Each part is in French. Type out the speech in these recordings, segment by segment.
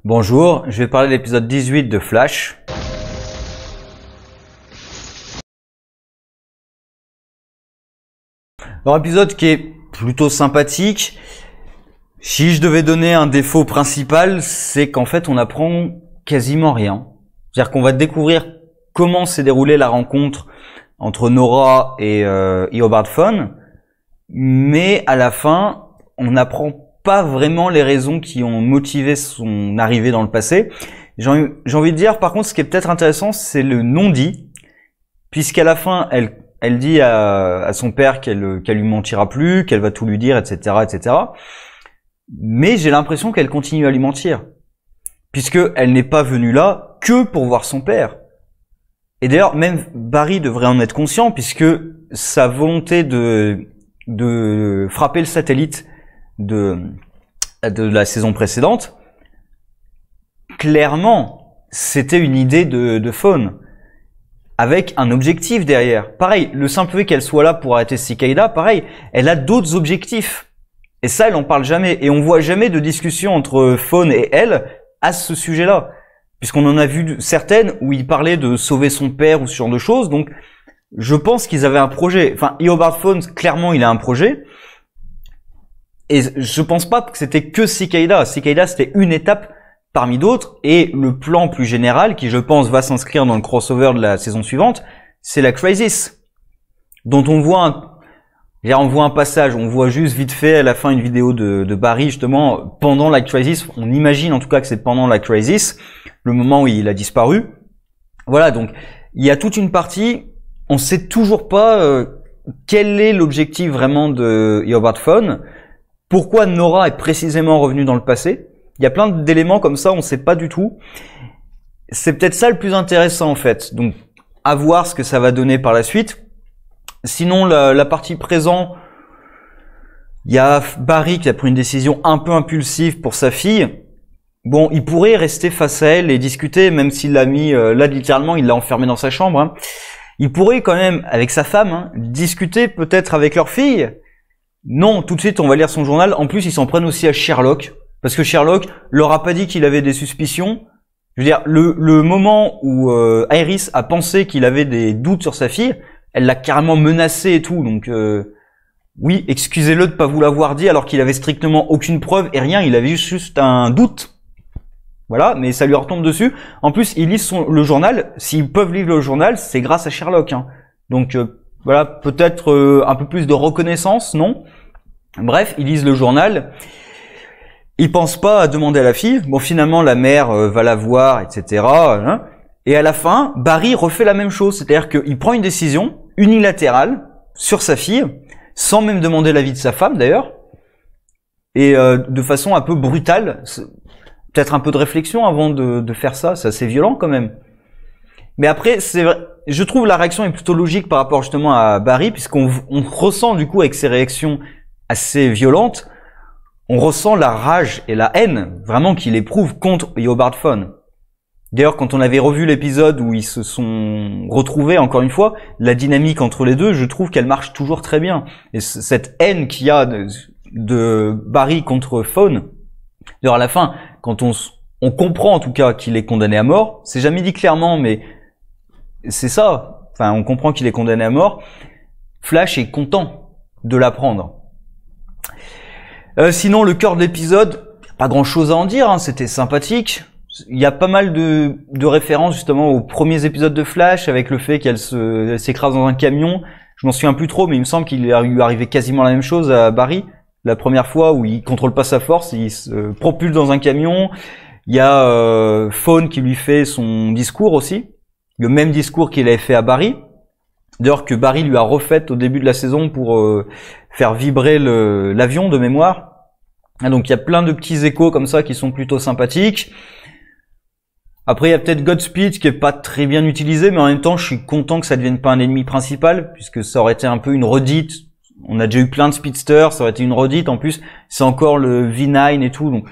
Bonjour, je vais parler de l'épisode 18 de Flash. Alors, épisode qui est plutôt sympathique. Si je devais donner un défaut principal, c'est qu'en fait on apprend quasiment rien. C'est-à-dire qu'on va découvrir comment s'est déroulée la rencontre entre Nora et Eobard Thawne, mais à la fin, on n'apprend pas vraiment les raisons qui ont motivé son arrivée dans le passé. J'ai envie de dire, par contre, ce qui est peut-être intéressant, c'est le non-dit, puisqu'à la fin, elle dit à son père qu'elle lui mentira plus, qu'elle va tout lui dire, etc., etc. Mais j'ai l'impression qu'elle continue à lui mentir, puisque elle n'est pas venue là que pour voir son père. Et d'ailleurs, même Barry devrait en être conscient, puisque sa volonté de frapper le satellite de la saison précédente, clairement, c'était une idée de Thawne, avec un objectif derrière. Pareil, le simple fait qu'elle soit là pour arrêter Cicada, pareil, elle a d'autres objectifs. Et ça, elle en parle jamais. Et on voit jamais de discussion entre Thawne et elle à ce sujet-là. Puisqu'on en a vu certaines où il parlait de sauver son père ou ce genre de choses. Donc, je pense qu'ils avaient un projet. Enfin, Eobard Thawne, clairement, il a un projet. Et je pense pas que c'était que Cicada. Cicada, c'était une étape parmi d'autres. Et le plan plus général, qui je pense va s'inscrire dans le crossover de la saison suivante, c'est la Crisis. Dont on voit un passage, on voit juste vite fait à la fin une vidéo de Barry, justement, pendant la Crisis. On imagine en tout cas que c'est pendant la Crisis, le moment où il a disparu. Voilà, donc il y a toute une partie, on sait toujours pas quel est l'objectif vraiment de Eobard Thawne. Pourquoi Nora est précisément revenue dans le passé? Il y a plein d'éléments comme ça, on ne sait pas du tout. C'est peut-être ça le plus intéressant en fait. Donc, à voir ce que ça va donner par la suite. Sinon, la partie présent, il y a Barry qui a pris une décision un peu impulsive pour sa fille. Bon, il pourrait rester face à elle et discuter, même s'il l'a mis, là littéralement, il l'a enfermé dans sa chambre. Hein. Il pourrait quand même, avec sa femme, discuter peut-être avec leur fille. Non, tout de suite, on va lire son journal. En plus, ils s'en prennent aussi à Sherlock. Parce que Sherlock leur a pas dit qu'il avait des suspicions. Je veux dire, le moment où Iris a pensé qu'il avait des doutes sur sa fille, elle l'a carrément menacé et tout. Donc, oui, excusez-le de pas vous l'avoir dit alors qu'il avait strictement aucune preuve et rien. Il avait juste un doute. Voilà, mais ça lui retombe dessus. En plus, ils lisent le journal. S'ils peuvent lire le journal, c'est grâce à Sherlock. Hein. Donc, voilà, peut-être un peu plus de reconnaissance, non? Bref, ils lisent le journal. Ils pensent pas à demander à la fille. Bon, finalement, la mère va la voir, etc. Hein. Et à la fin, Barry refait la même chose. C'est-à-dire qu'il prend une décision unilatérale sur sa fille, sans même demander l'avis de sa femme, d'ailleurs. Et de façon un peu brutale. Peut-être un peu de réflexion avant de faire ça. C'est assez violent, quand même. Mais après, c'est vrai, je trouve la réaction est plutôt logique par rapport justement à Barry, puisqu'on ressent du coup avec ses réactions assez violentes, on ressent la rage et la haine vraiment qu'il éprouve contre Eobard Thawne. D'ailleurs, quand on avait revu l'épisode où ils se sont retrouvés, encore une fois, la dynamique entre les deux, je trouve qu'elle marche toujours très bien. Et cette haine qu'il y a de Barry contre Thawne, d'ailleurs à la fin, quand on comprend en tout cas qu'il est condamné à mort, c'est jamais dit clairement, mais c'est ça, enfin on comprend qu'il est condamné à mort. Flash est content de l'apprendre. Sinon le cœur de l'épisode, pas grand chose à en dire, hein, c'était sympathique. Il y a pas mal de références justement aux premiers épisodes de Flash, avec le fait qu'elle s'écrase dans un camion. Je m'en souviens plus trop, mais il me semble qu'il lui arrivait quasiment la même chose à Barry. La première fois où il contrôle pas sa force, il se propulse dans un camion. Il y a Thawne qui lui fait son discours aussi. Le même discours qu'il avait fait à Barry, d'ailleurs que Barry lui a refait au début de la saison pour faire vibrer l'avion de mémoire. Et donc il y a plein de petits échos comme ça qui sont plutôt sympathiques. Après il y a peut-être Godspeed qui est pas très bien utilisé, mais en même temps je suis content que ça devienne pas un ennemi principal, puisque ça aurait été un peu une redite. On a déjà eu plein de speedsters, ça aurait été une redite, en plus c'est encore le V9 et tout, donc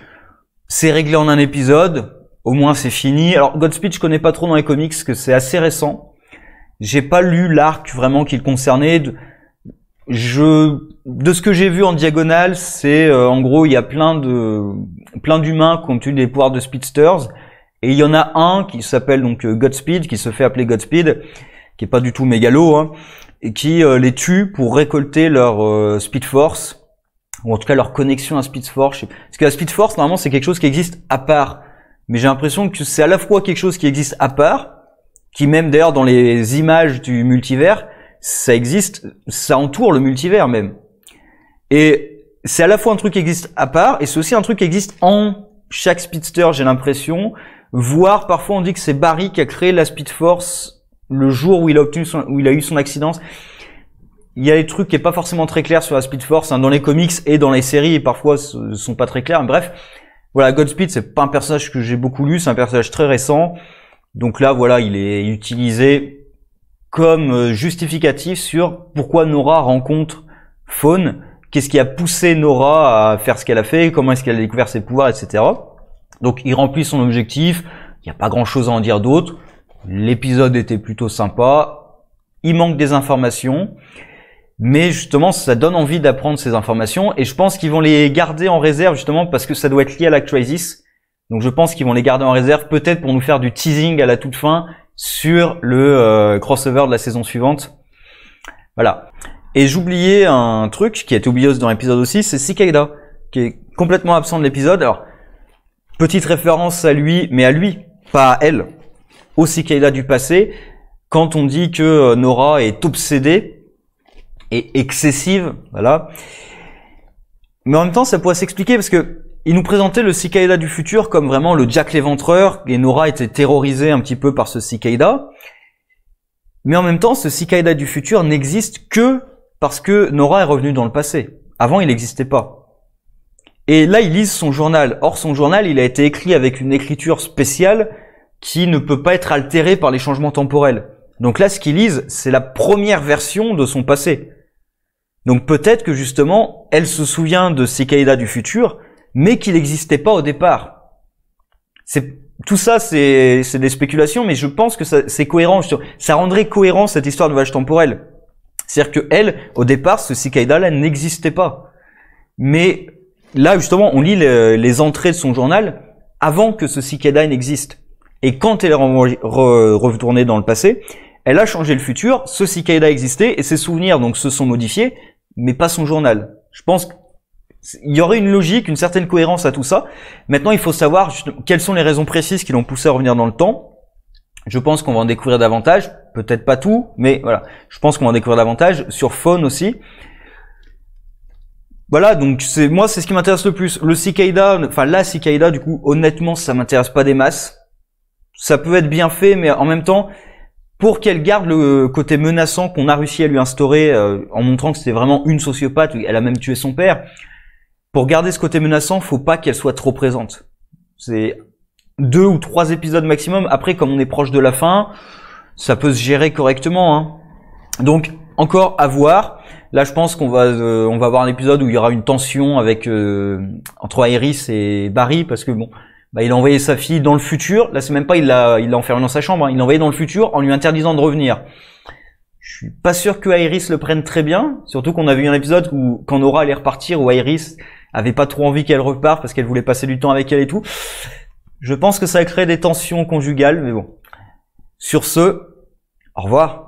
c'est réglé en un épisode. Au moins c'est fini. Alors Godspeed je connais pas trop dans les comics parce que c'est assez récent. J'ai pas lu l'arc vraiment qui le concernait. De ce que j'ai vu en diagonale, c'est en gros il y a plein d'humains qui ont eu des pouvoirs de speedsters, et il y en a un qui s'appelle donc Godspeed, qui se fait appeler Godspeed, qui est pas du tout mégalo, hein, et qui les tue pour récolter leur Speed Force, ou en tout cas leur connexion à Speed Force. Parce que la Speed Force normalement c'est quelque chose qui existe à part, mais j'ai l'impression que c'est à la fois quelque chose qui existe à part, qui même d'ailleurs dans les images du multivers, ça existe, ça entoure le multivers même. Et c'est à la fois un truc qui existe à part, et c'est aussi un truc qui existe en chaque speedster, j'ai l'impression. Voire parfois on dit que c'est Barry qui a créé la Speed Force le jour où il a eu son accident. Il y a des trucs qui est pas forcément très clairs sur la Speed Force, hein, dans les comics et dans les séries, et parfois ce sont pas très clairs. Mais bref, voilà, Godspeed, c'est pas un personnage que j'ai beaucoup lu, c'est un personnage très récent. Donc là, voilà, il est utilisé comme justificatif sur pourquoi Nora rencontre Fawn, qu'est-ce qui a poussé Nora à faire ce qu'elle a fait, comment est-ce qu'elle a découvert ses pouvoirs, etc. Donc il remplit son objectif, il n'y a pas grand-chose à en dire d'autre, l'épisode était plutôt sympa, il manque des informations, mais justement ça donne envie d'apprendre ces informations, et je pense qu'ils vont les garder en réserve justement parce que ça doit être lié à la Crisis. Donc je pense qu'ils vont les garder en réserve, peut-être pour nous faire du teasing à la toute fin sur le crossover de la saison suivante. Voilà. Et j'oubliais un truc qui a été oublié dans l'épisode aussi, c'est Cicada, qui est complètement absent de l'épisode. Alors, petite référence à lui, mais à lui, pas à elle, au Cicada du passé, quand on dit que Nora est obsédée et excessive, voilà. Mais en même temps, ça pourrait s'expliquer parce que il nous présentait le Cicada du futur comme vraiment le Jack l'Éventreur, et Nora était terrorisée un petit peu par ce Cicada. Mais en même temps, ce Cicada du futur n'existe que parce que Nora est revenue dans le passé. Avant, il n'existait pas. Et là, ils lisent son journal. Or, son journal, il a été écrit avec une écriture spéciale qui ne peut pas être altérée par les changements temporels. Donc là, ce qu'ils lisent, c'est la première version de son passé. Donc peut-être que justement, elle se souvient de Cicada du futur, mais qu'il n'existait pas au départ. Tout ça, c'est des spéculations, mais je pense que c'est cohérent. Ça rendrait cohérent cette histoire de voyage temporel. C'est-à-dire que elle, au départ, ce Cicada-là n'existait pas. Mais là, justement, on lit les entrées de son journal avant que ce Cicada n'existe. Et quand elle est retournée dans le passé, elle a changé le futur, ce Cicada existait, et ses souvenirs donc se sont modifiés, mais pas son journal. Je pense qu'il y aurait une logique, une certaine cohérence à tout ça. Maintenant, il faut savoir quelles sont les raisons précises qui l'ont poussé à revenir dans le temps. Je pense qu'on va en découvrir davantage, peut-être pas tout, mais voilà, je pense qu'on va en découvrir davantage, sur Fawn aussi. Voilà, donc moi c'est ce qui m'intéresse le plus. Le Cicada, enfin la Cicada, du coup, honnêtement, ça m'intéresse pas des masses. Ça peut être bien fait, mais en même temps, pour qu'elle garde le côté menaçant qu'on a réussi à lui instaurer, en montrant que c'était vraiment une sociopathe, elle a même tué son père, pour garder ce côté menaçant, faut pas qu'elle soit trop présente. C'est 2 ou 3 épisodes maximum. Après, comme on est proche de la fin, ça peut se gérer correctement, hein. Donc, encore à voir. Là, je pense qu'on va avoir un épisode où il y aura une tension avec entre Iris et Barry, parce que bon, bah, il a envoyé sa fille dans le futur. Là, c'est même pas il l'a enfermé dans sa chambre, hein. Il l'a envoyé dans le futur en lui interdisant de revenir. Je suis pas sûr que Iris le prenne très bien, surtout qu'on a vu un épisode où quand Nora allait repartir, où Iris avait pas trop envie qu'elle reparte parce qu'elle voulait passer du temps avec elle et tout. Je pense que ça a créé des tensions conjugales, mais bon. Sur ce, au revoir.